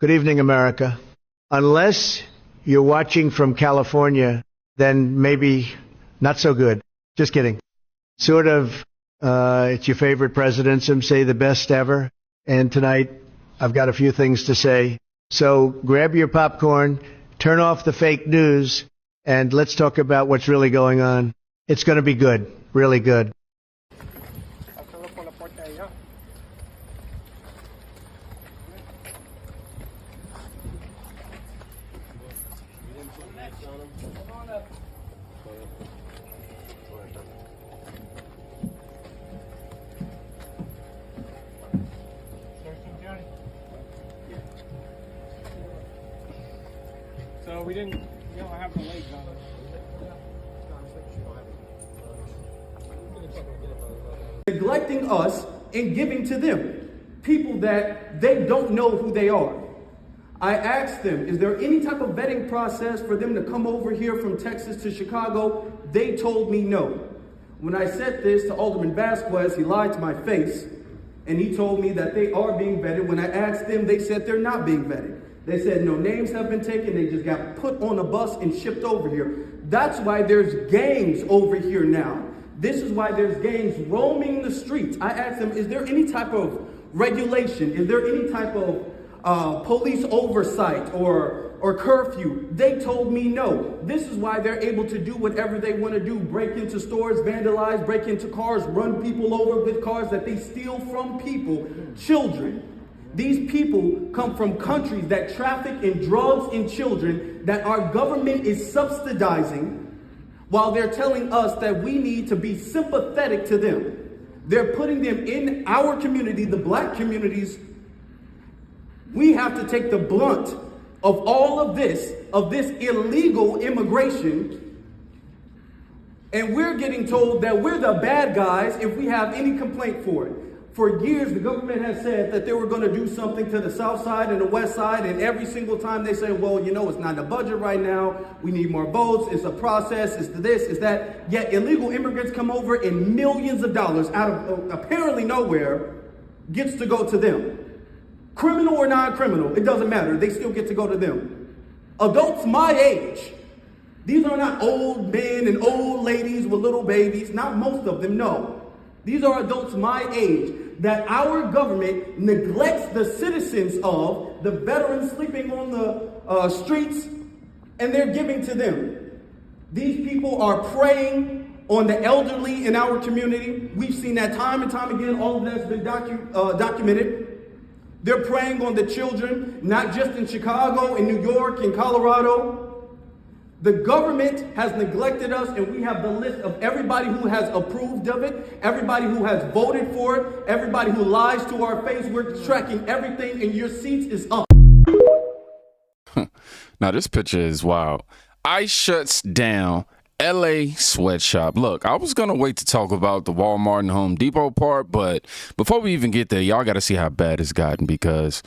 Good evening, America. Unless you're watching from California, then maybe not so good. Just kidding. Sort of, it's your favorite president, some say the best ever. And tonight, I've got a few things to say. So grab your popcorn, turn off the fake news, and let's talk about what's really going on. It's going to be good, really good. So we don't have the legs on it. Neglecting us and giving to them, people that they don't know who they are. I asked them, is there any type of vetting process for them to come over here from Texas to Chicago? They told me no. When I said this to Alderman Vasquez, he lied to my face, and he told me that they are being vetted. When I asked them, they said they're not being vetted. They said no names have been taken. They just got put on a bus and shipped over here. That's why there's gangs over here now. This is why there's gangs roaming the streets. I asked them, is there any type of regulation? Is there any type of police oversight or curfew? They told me no. This is why they're able to do whatever they want to do. Break into stores, vandalize, break into cars, run people over with cars that they steal from people, children. These people come from countries that traffic in drugs and children that our government is subsidizing, while they're telling us that we need to be sympathetic to them. They're putting them in our community, the black communities. We have to take the blunt of all of this illegal immigration. And we're getting told that we're the bad guys if we have any complaint for it. For years, the government has said that they were going to do something to the south side and the west side, and every single time they say, well, it's not in the budget right now, we need more votes, it's a process, it's this, it's that. Yet illegal immigrants come over and millions of dollars out of apparently nowhere gets to go to them. Criminal or non-criminal, it doesn't matter, they still get to go to them. Adults my age, these are not old men and old ladies with little babies, not most of them, no. These are adults my age that our government neglects the citizens of, the veterans sleeping on the streets, and they're giving to them. These people are preying on the elderly in our community. We've seen that time and time again. All of that's been documented. They're preying on the children, not just in Chicago, in New York, in Colorado. The government has neglected us, and we have the list of everybody who has approved of it, everybody who has voted for it, everybody who lies to our face. We're tracking everything, and your seats is up. Now, this picture is wild. ICE shuts down LA sweatshop. Look, I was going to wait to talk about the Walmart and Home Depot part, but before we even get there, y'all got to see how bad it's gotten, because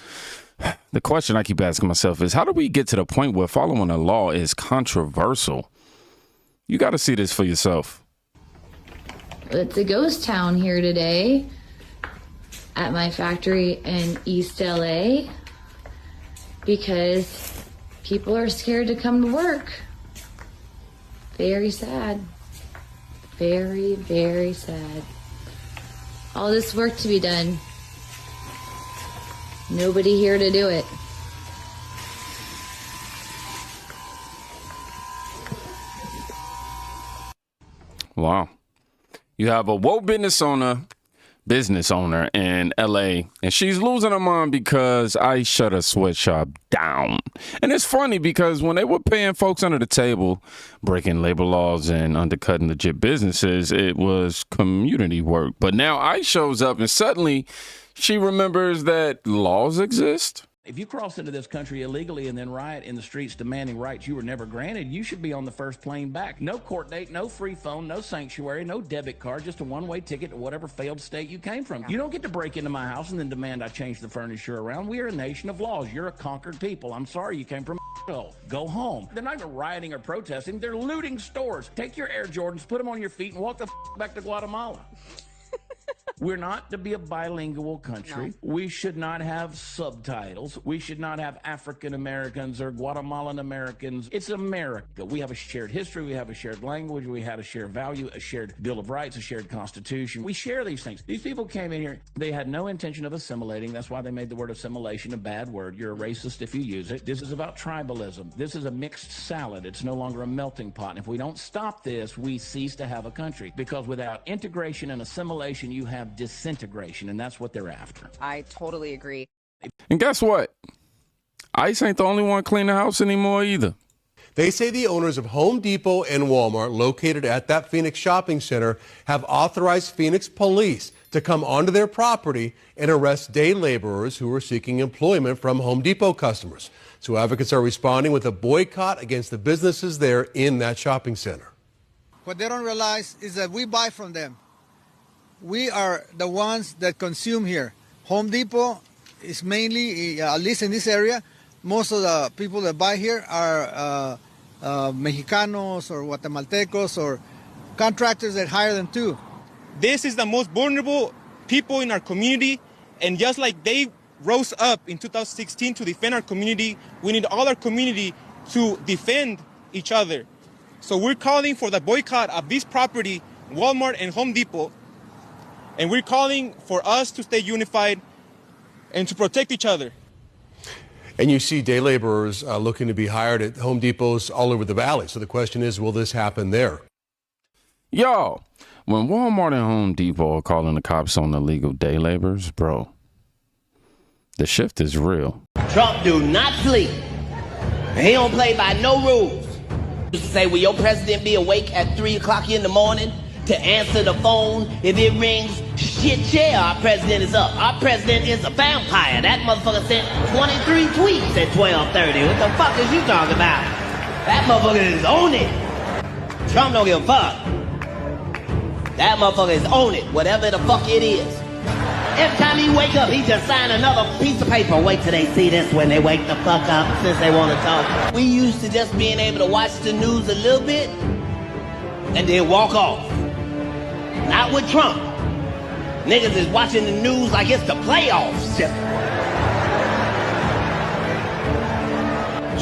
the question I keep asking myself is, how do we get to the point where following a law is controversial? You got to see this for yourself. It's a ghost town here today at my factory in East LA because people are scared to come to work. Very sad. Very, very sad. All this work to be done. Nobody here to do it. Wow. You have a woke business owner in LA, and she's losing her mind because I shut a sweatshop down. And it's funny because when they were paying folks under the table, breaking labor laws and undercutting legit businesses, it was community work. But now ICE shows up and suddenly she remembers that laws exist. If you cross into this country illegally and then riot in the streets demanding rights you were never granted, you should be on the first plane back. No court date, no free phone, no sanctuary, no debit card, just a one-way ticket to whatever failed state you came from. You don't get to break into my house and then demand I change the furniture around. We are a nation of laws. You're a conquered people. I'm sorry you came from Go home. They're not even rioting or protesting. They're looting stores. Take your Air Jordans, put them on your feet, and walk the back to Guatemala. We're not to be a bilingual country. No. We should not have subtitles. We should not have African Americans or Guatemalan Americans. It's America. We have a shared history. We have a shared language. We have a shared value, a shared Bill of Rights, a shared Constitution. We share these things. These people came in here. They had no intention of assimilating. That's why they made the word assimilation a bad word. You're a racist if you use it. This is about tribalism. This is a mixed salad. It's no longer a melting pot. And if we don't stop this, we cease to have a country. Because without integration and assimilation, you have disintegration. And that's what they're after. I totally agree. And guess what? ICE ain't the only one cleaning the house anymore either. They say the owners of Home Depot and Walmart located at that Phoenix shopping center have authorized Phoenix police to come onto their property and arrest day laborers who are seeking employment from Home Depot customers. So advocates are responding with a boycott against the businesses there in that shopping center. What they don't realize is that we buy from them. We are the ones that consume here. Home Depot is mainly, at least in this area, most of the people that buy here are Mexicanos or Guatemaltecos or contractors that hire them too. This is the most vulnerable people in our community, and just like they rose up in 2016 to defend our community, we need all our community to defend each other. So we're calling for the boycott of this property, Walmart and Home Depot, and we're calling for us to stay unified and to protect each other. And you see day laborers looking to be hired at Home Depots all over the valley. So the question is, will this happen there? Yo, when Walmart and Home Depot are calling the cops on illegal day laborers, bro, the shift is real. Trump do not sleep. He don't play by no rules. You say, will your president be awake at 3 o'clock in the morning to answer the phone if it rings? Shit, yeah, our president is up. Our president is a vampire. That motherfucker sent 23 tweets at 12:30. What the fuck is you talking about? That motherfucker is on it. Trump don't give a fuck. That motherfucker is on it, whatever the fuck it is. Every time he wake up, he just sign another piece of paper. Wait till they see this when they wake the fuck up, since they want to talk. We used to just being able to watch the news a little bit and then walk off. Not with Trump. Niggas is watching the news like it's the playoffs.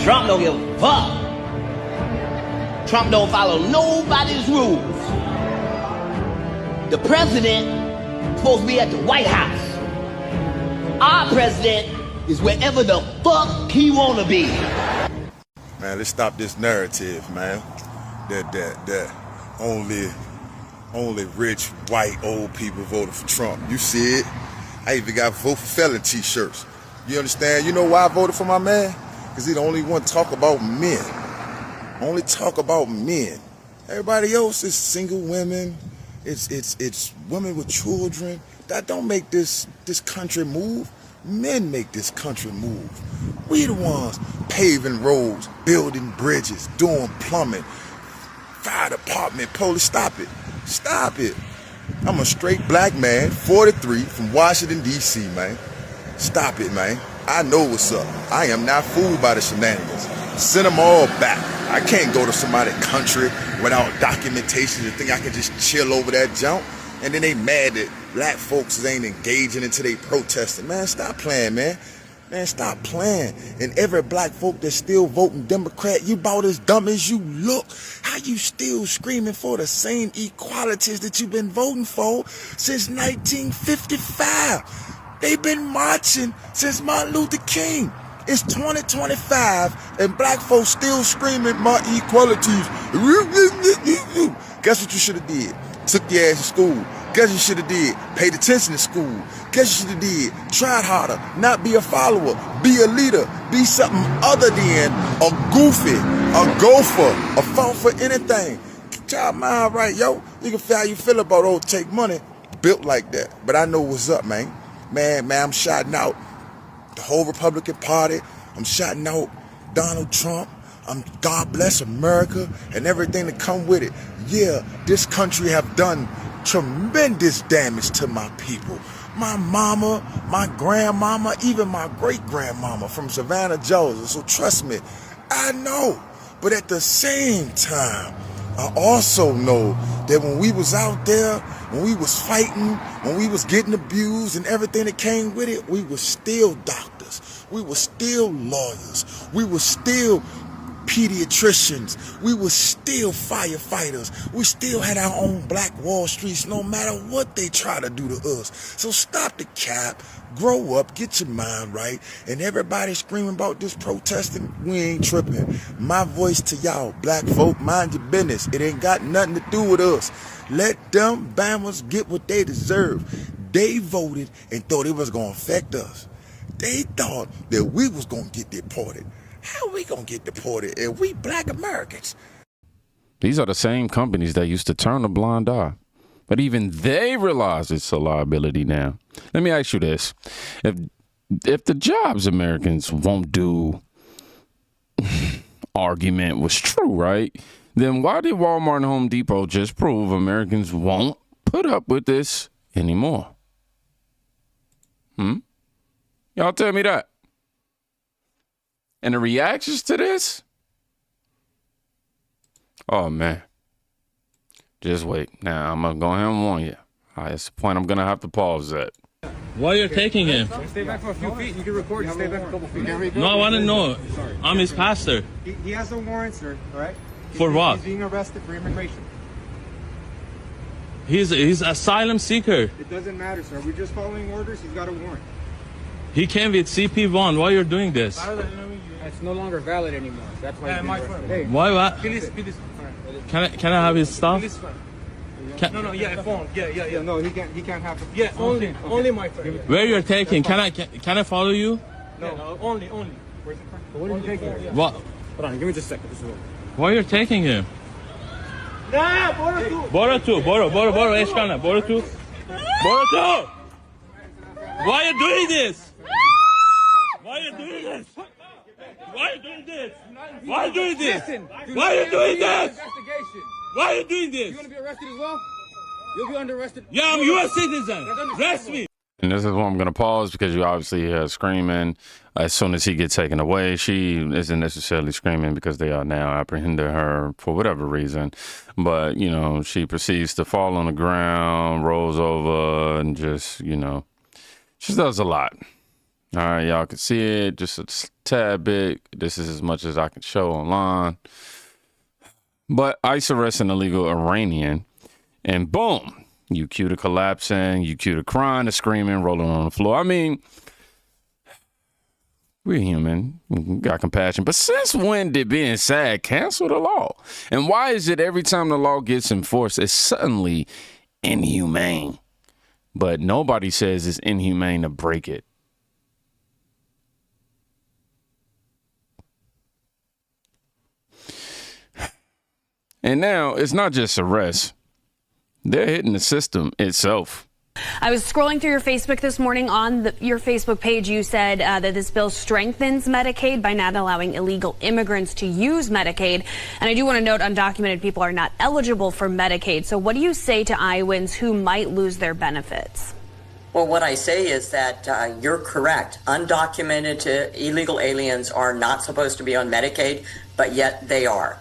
Trump don't give a fuck. Trump don't follow nobody's rules. The president is supposed to be at the White House. Our president is wherever the fuck he wanna be. Man, let's stop this narrative, man. That only rich, white, old people voted for Trump. You see it. I even got vote for felon t-shirts. You understand? You know why I voted for my man? Because he the only one talk about men. Only talk about men. Everybody else is single women. It's women with children. That don't make this country move. Men make this country move. We the ones paving roads, building bridges, doing plumbing, fire department, police. Stop it. Stop it. I'm a straight black man, 43, from Washington, D.C., man. Stop it, man. I know what's up. I am not fooled by the shenanigans. Send them all back. I can't go to somebody's country without documentation and think I can just chill over that junk. And then they mad that black folks ain't engaging until they protesting. Man, stop playing, man. Man, stop playing. And every black folk that's still voting Democrat, you about as dumb as you look. How you still screaming for the same equalities that you've been voting for since 1955? They've been marching since Martin Luther King. It's 2025 and black folks still screaming my equalities. Guess what you should have did? Took your ass to school. Guess you should have did? Paid attention to school. Guess you should have did? Tried harder. Not be a follower. Be a leader. Be something other than a goofy, a gopher, a fault for anything. Get your mind right, yo. You can feel how you feel about old take money. Built like that. But I know what's up, man. Man, I'm shouting out the whole Republican Party. I'm shouting out Donald Trump. God bless America and everything that come with it. Yeah, this country have done tremendous damage to my people. My mama, my grandmama, even my great-grandmama from Savannah, Georgia. So trust me, I know. But at the same time, I also know that when we was out there, when we was fighting, when we was getting abused and everything that came with it, we were still doctors. We were still lawyers. We were still pediatricians. We were still firefighters. We still had our own black Wall Streets no matter what they try to do to us. So stop the cap, grow up, get your mind right, and everybody screaming about this protesting, we ain't tripping. My voice to y'all, black folk, mind your business. It ain't got nothing to do with us. Let them Bammers get what they deserve. They voted and thought it was going to affect us. They thought that we was going to get deported. How we gonna get deported if we black Americans? These are the same companies that used to turn a blind eye. But even they realize it's a liability now. Let me ask you this. If the jobs Americans won't do argument was true, right? Then why did Walmart and Home Depot just prove Americans won't put up with this anymore? Y'all tell me that. And the reactions to this? Oh, man. Just wait. Now, I'm going to go ahead and warn you. That's the point I'm going to have to pause at. Why you're taking him? Stay back for a few feet. You can record. Stay back a couple feet. No, I want to know. I'm his pastor. He has a warrant, sir. All right? For what? He's being arrested for immigration. He's asylum seeker. It doesn't matter, sir. We're just following orders. He's got a warrant. He came with CP1. Why you're doing this? It's no longer valid anymore. That's why. Hey, why? What? Please. Can I have his stuff? No, yeah, phone. Yeah. No, he can't have it. Yeah, only my phone. Where you're taking? Can I follow you? No, only. Where's the phone? What are you taking? What? Hold on, give me just a second. Why you're taking him? Nah, Boro two. Eshkana. Boro two. Why are you doing this? Why are you doing this? Why are you doing this? Why are you doing this? Why are you doing this? Why are you doing this? You want to be arrested as well? You'll be under arrested. Yeah, I'm a U.S. citizen. Arrest me. And this is where I'm going to pause because you obviously hear her screaming. As soon as he gets taken away, she isn't necessarily screaming because they are now apprehending her for whatever reason. But, you know, she proceeds to fall on the ground, rolls over, and just, you know, she does a lot. All right, y'all can see it just a tad bit. This is as much as I can show online. But ICE arrests an illegal Iranian, and boom, you cue the collapsing, you cue the crying, the screaming, rolling on the floor. I mean, we're human. We got compassion. But since when did being sad cancel the law? And why is it every time the law gets enforced, it's suddenly inhumane? But nobody says it's inhumane to break it. And now it's not just arrests. They're hitting the system itself. I was scrolling through your Facebook this morning. On your Facebook page, you said that this bill strengthens Medicaid by not allowing illegal immigrants to use Medicaid. And I do want to note undocumented people are not eligible for Medicaid. So what do you say to Iowans who might lose their benefits? Well, what I say is that you're correct. Undocumented illegal aliens are not supposed to be on Medicaid, but yet they are.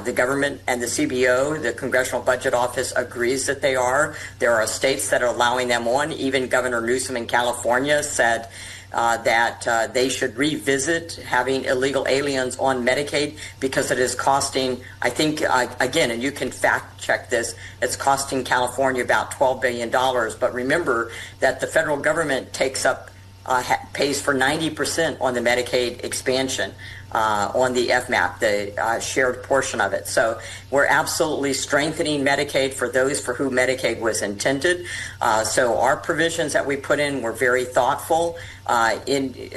The government and the CBO, the Congressional Budget Office, agrees that they are. There are states that are allowing them on. Even Governor Newsom in California said that they should revisit having illegal aliens on Medicaid because it is costing, I think, again, and you can fact check this, it's costing California about $12 billion. But remember that the federal government takes up, pays for 90% on the Medicaid expansion. On the FMAP, the shared portion of it. So we're absolutely strengthening Medicaid for those for whom Medicaid was intended. So our provisions that we put in were very thoughtful in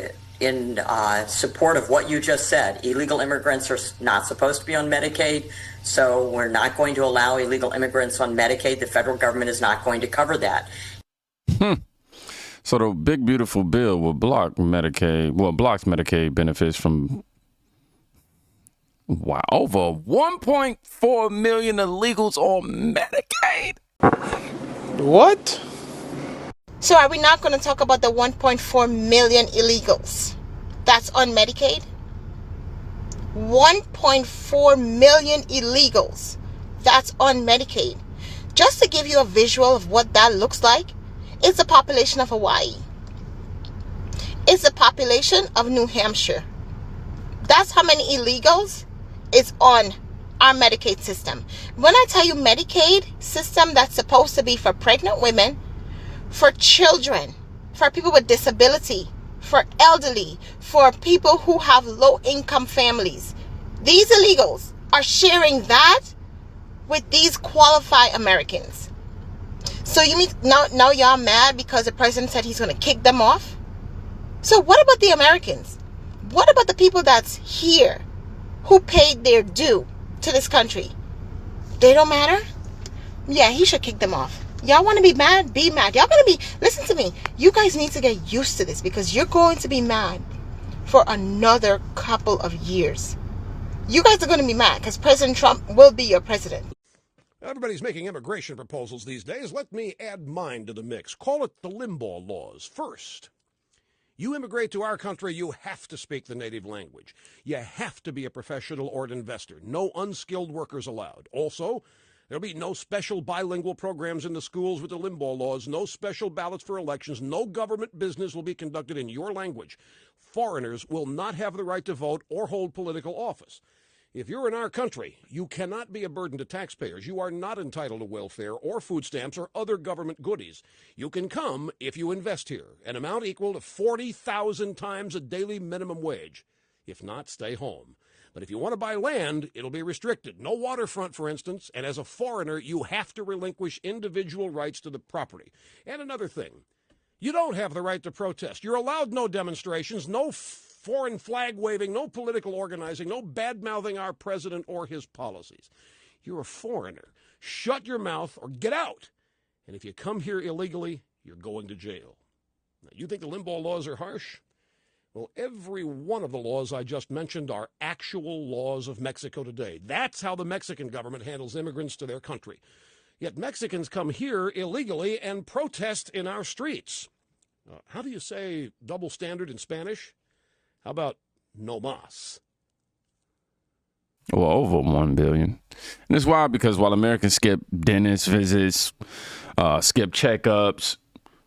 support of what you just said. Illegal immigrants are not supposed to be on Medicaid, so we're not going to allow illegal immigrants on Medicaid. The federal government is not going to cover that. So the big, beautiful bill will block Medicaid, blocks Medicaid benefits from over 1.4 million illegals on Medicaid. What? So are we not going to talk about the 1.4 million illegals that's on Medicaid? 1.4 million illegals that's on Medicaid. Just to give you a visual of what that looks like, it's the population of Hawaii. It's the population of New Hampshire. That's how many illegals is on our Medicaid system. When I tell you Medicaid system, that's supposed to be for pregnant women, for children, for people with disability, for elderly, for people who have low-income families. These illegals are sharing that with these qualified Americans. So you mean now y'all mad because the president said he's going to kick them off? So what about the Americans? What about the people that's here who paid their due to this country? They don't matter? Yeah, he should kick them off. Y'all want to be mad? Be mad. Y'all going to be, listen to me. You guys need to get used to this because you're going to be mad for another couple of years. You guys are going to be mad because President Trump will be your president. Everybody's making immigration proposals these days. Let me add mine to the mix. Call it the Limbaugh laws. First, you immigrate to our country, you have to speak the native language. You have to be a professional or an investor. No unskilled workers allowed. Also, there'll be no special bilingual programs in the schools with the Limbaugh laws, no special ballots for elections, no government business will be conducted in your language. Foreigners will not have the right to vote or hold political office. If you're in our country, you cannot be a burden to taxpayers. You are not entitled to welfare or food stamps or other government goodies. You can come if you invest here, an amount equal to 40,000 times a daily minimum wage. If not, stay home. But if you want to buy land, it'll be restricted. No waterfront, for instance, and as a foreigner, you have to relinquish individual rights to the property. And another thing, you don't have the right to protest. You're allowed no demonstrations, no foreign flag waving, no political organizing, no bad-mouthing our president or his policies. You're a foreigner. Shut your mouth or get out. And if you come here illegally, you're going to jail. Now, you think the Limbaugh laws are harsh? Well, every one of the laws I just mentioned are actual laws of Mexico today. That's how the Mexican government handles immigrants to their country. Yet Mexicans come here illegally and protest in our streets. How do you say double standard in Spanish? How about no mas? Well, over 1 billion. And it's wild because while Americans skip dentist visits, skip checkups,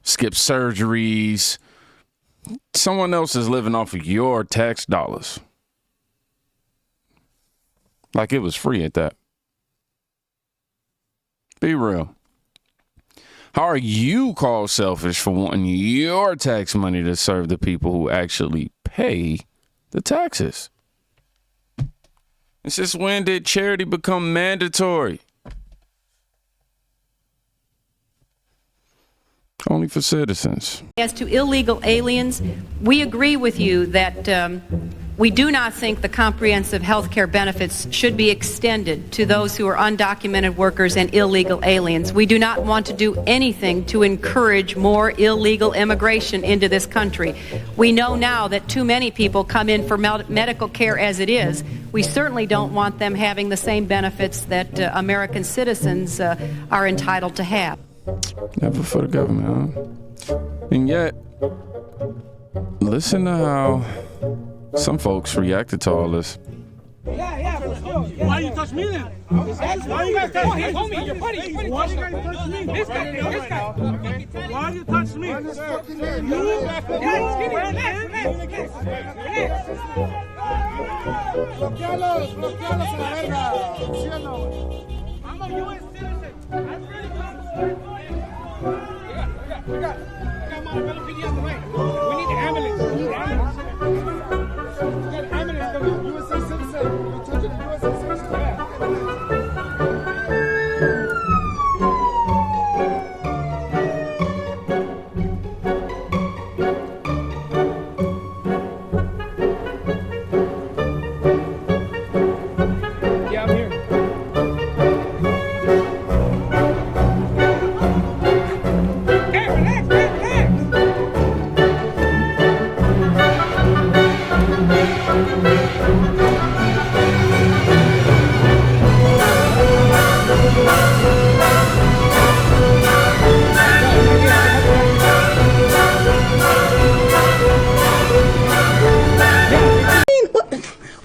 skip surgeries, someone else is living off of your tax dollars. Like it was free at that. Be real. How are you called selfish for wanting your tax money to serve the people who actually pay the taxes? And since when did charity become mandatory? Only for citizens. As to illegal aliens, we agree with you that we do not think the comprehensive health care benefits should be extended to those who are undocumented workers and illegal aliens. We do not want to do anything to encourage more illegal immigration into this country. We know now that too many people come in for medical care as it is. We certainly don't want them having the same benefits that American citizens are entitled to have. Never for the government, huh? And yet, listen to how some folks reacted to all this. Why you touch me then? Why you guys touch me? Homie, you're funny. Why you guys touch me? This guy. Why you touch me? Bloquealos a la verga. ¿Sí o no? I'm a U.S. citizen. I'm ready to We got Montebello PD on the way. We need the ambulance. We got ambulance coming. USA citizen. You touching the USA citizen? Yeah, I'm here.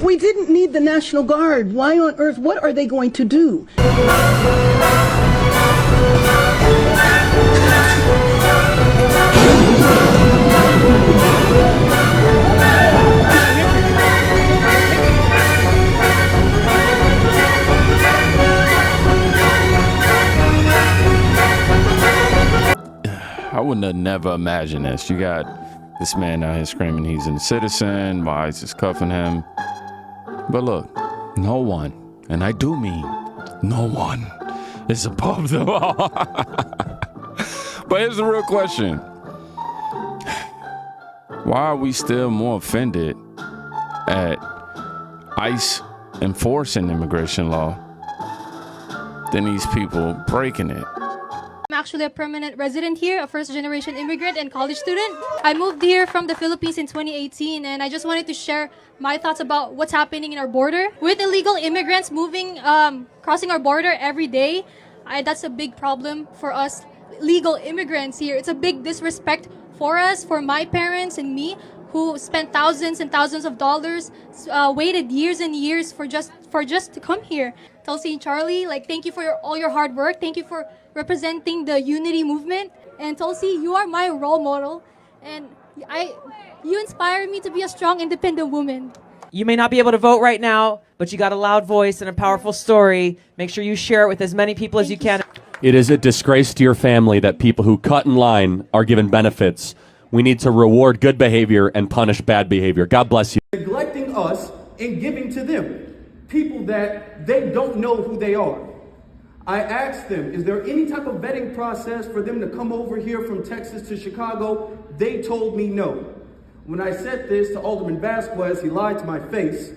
We didn't need need the National Guard. Why on earth? What are they going to do? I wouldn't have never imagined this. You got this man out here screaming he's a citizen, why ICE is cuffing him. But look, no one, and I do mean no one, is above the law. But here's the real question. Why are we still more offended at ICE enforcing immigration law than these people breaking it? I'm actually a permanent resident here, a first-generation immigrant and college student. I moved here from the Philippines in 2018, and I just wanted to share my thoughts about what's happening in our border. With illegal immigrants moving, crossing our border every day, that's a big problem for us legal immigrants here. It's a big disrespect for us, for my parents and me, who spent thousands and thousands of dollars, waited years and years for just to come here. Tulsi and Charlie, thank you for all your hard work. Thank you for representing the unity movement. And Tulsi, you are my role model, and you inspire me to be a strong, independent woman. You may not be able to vote right now, but you got a loud voice and a powerful story. Make sure you share it with as many people as you can. It is a disgrace to your family that people who cut in line are given benefits. We need to reward good behavior and punish bad behavior. God bless you. Neglecting us and giving to them people that they don't know who they are. I asked them, is there any type of vetting process for them to come over here from Texas to Chicago? They told me no. When I said this to Alderman Vasquez, he lied to my face,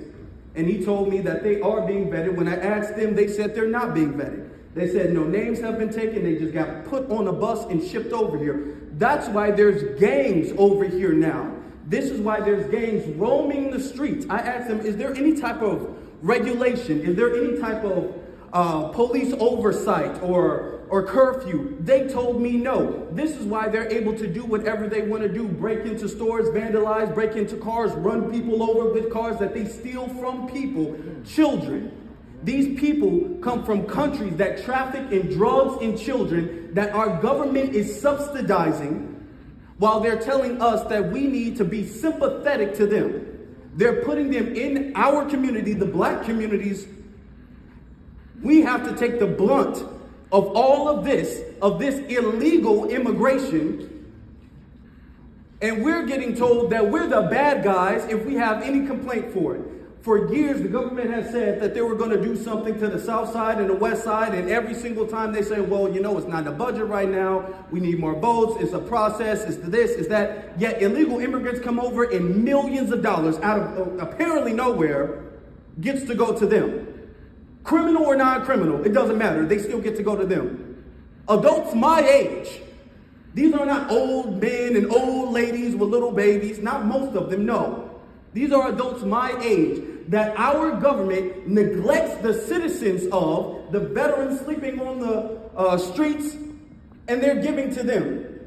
and he told me that they are being vetted. When I asked them, they said they're not being vetted. They said no names have been taken, they just got put on a bus and shipped over here. That's why there's gangs over here now. This is why there's gangs roaming the streets. I asked them, is there any type of regulation? Is there any type of police oversight or curfew? They told me no. This is why they're able to do whatever they want to do. Break into stores, vandalize, break into cars, run people over with cars that they steal from people, children. These people come from countries that traffic in drugs and children that our government is subsidizing, while they're telling us that we need to be sympathetic to them. They're putting them in our community, the black communities. We have to take the blunt of all of this illegal immigration, and we're getting told that we're the bad guys if we have any complaint for it. For years, the government has said that they were going to do something to the south side and the west side, and every single time they say, well, you know, it's not in the budget right now, we need more boats, it's a process, it's this, it's that. Yet illegal immigrants come over and millions of dollars out of apparently nowhere gets to go to them. Criminal or non-criminal, it doesn't matter, they still get to go to them. Adults my age, these are not old men and old ladies with little babies, not most of them, no. These are adults my age that our government neglects the citizens of, the veterans sleeping on the streets, and they're giving to them.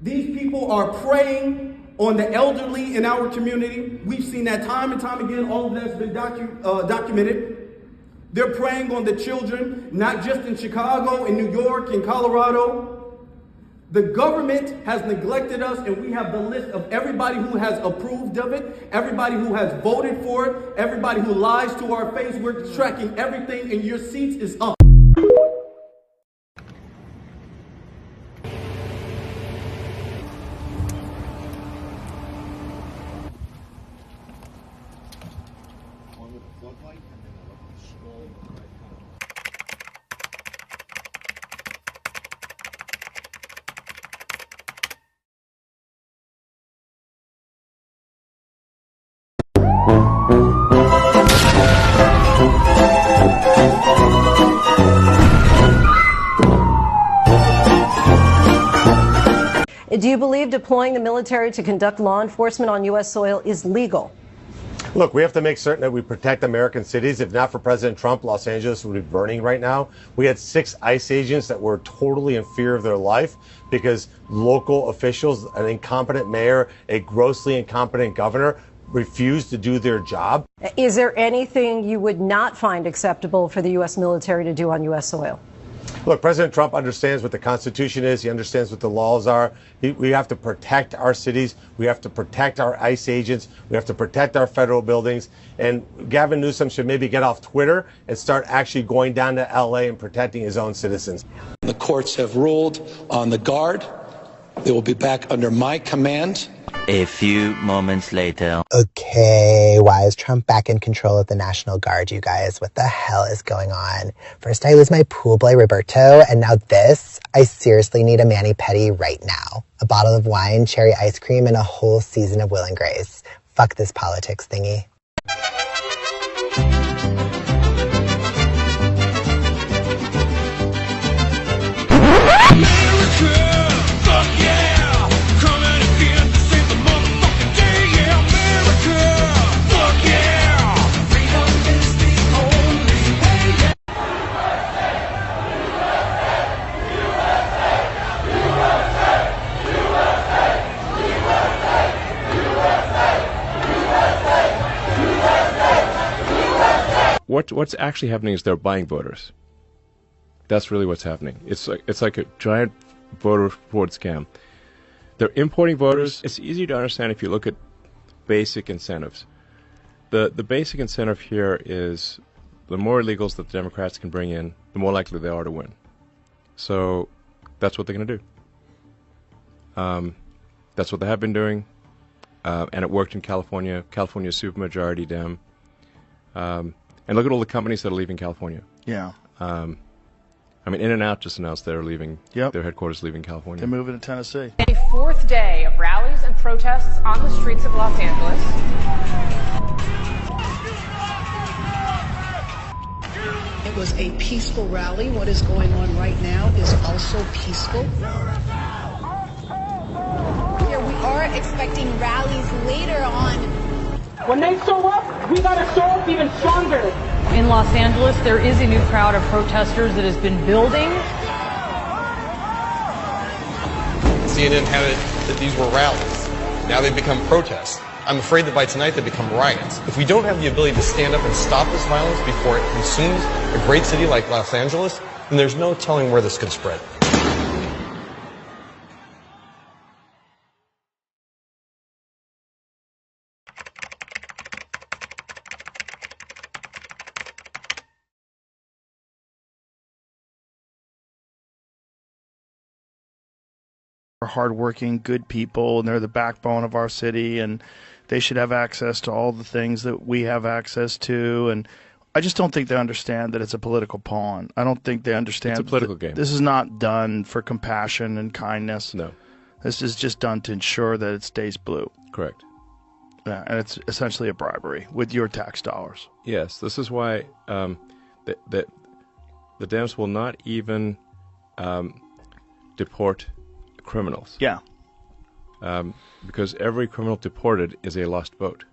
These people are preying on the elderly in our community. We've seen that time and time again. All of that's been documented. They're preying on the children, not just in Chicago, in New York, in Colorado. The government has neglected us, and we have the list of everybody who has approved of it, everybody who has voted for it, everybody who lies to our face. We're tracking everything, and your seats is up. Do you believe deploying the military to conduct law enforcement on U.S. soil is legal? Look, we have to make certain that we protect American cities. If not for President Trump, Los Angeles would be burning right now. We had 6 ICE agents that were totally in fear of their life because local officials, an incompetent mayor, a grossly incompetent governor, refuse to do their job. Is there anything you would not find acceptable for the U.S. military to do on U.S. soil? Look, President Trump understands what the Constitution is. He understands what the laws are. We have to protect our cities. We have to protect our ICE agents. We have to protect our federal buildings. And Gavin Newsom should maybe get off Twitter and start actually going down to L.A. and protecting his own citizens. The courts have ruled on the Guard. They will be back under my command. A few moments later. Okay, why is Trump back in control of the National Guard, you guys? What the hell is going on? First I lose my pool boy Roberto, and now this? I seriously need a mani-pedi right now. A bottle of wine, cherry ice cream, and a whole season of Will and Grace. Fuck this politics thingy. What's actually happening is they're buying voters. That's really what's happening. It's like a giant voter fraud scam. They're importing voters. It's easy to understand if you look at basic incentives. The basic incentive here is the more illegals that the Democrats can bring in, the more likely they are to win. So that's what they're going to do. That's what they have been doing, and it worked in California. California's supermajority Dem. And look at all the companies that are leaving California. Yeah. I mean, In-N-Out just announced they're leaving. Yep. Their headquarters leaving California. They're moving to Tennessee. A fourth day of rallies and protests on the streets of Los Angeles. It was a peaceful rally. What is going on right now is also peaceful. Here we are expecting rallies later on. When they show up, we gotta show up even stronger. In Los Angeles, there is a new crowd of protesters that has been building. CNN had it that these were rallies. Now they've become protests. I'm afraid that by tonight they become riots. If we don't have the ability to stand up and stop this violence before it consumes a great city like Los Angeles, then there's no telling where this could spread. Are hardworking, good people, and they're the backbone of our city, and they should have access to all the things that we have access to. And I just don't think they understand that it's a political pawn. I don't think they understand It's a political game. This is not done for compassion and kindness. No. This is just done to ensure that it stays blue. Correct. Yeah, and it's essentially a bribery with your tax dollars. Yes, this is why the Dems will not even deport criminals. Yeah. Because every criminal deported is a lost vote.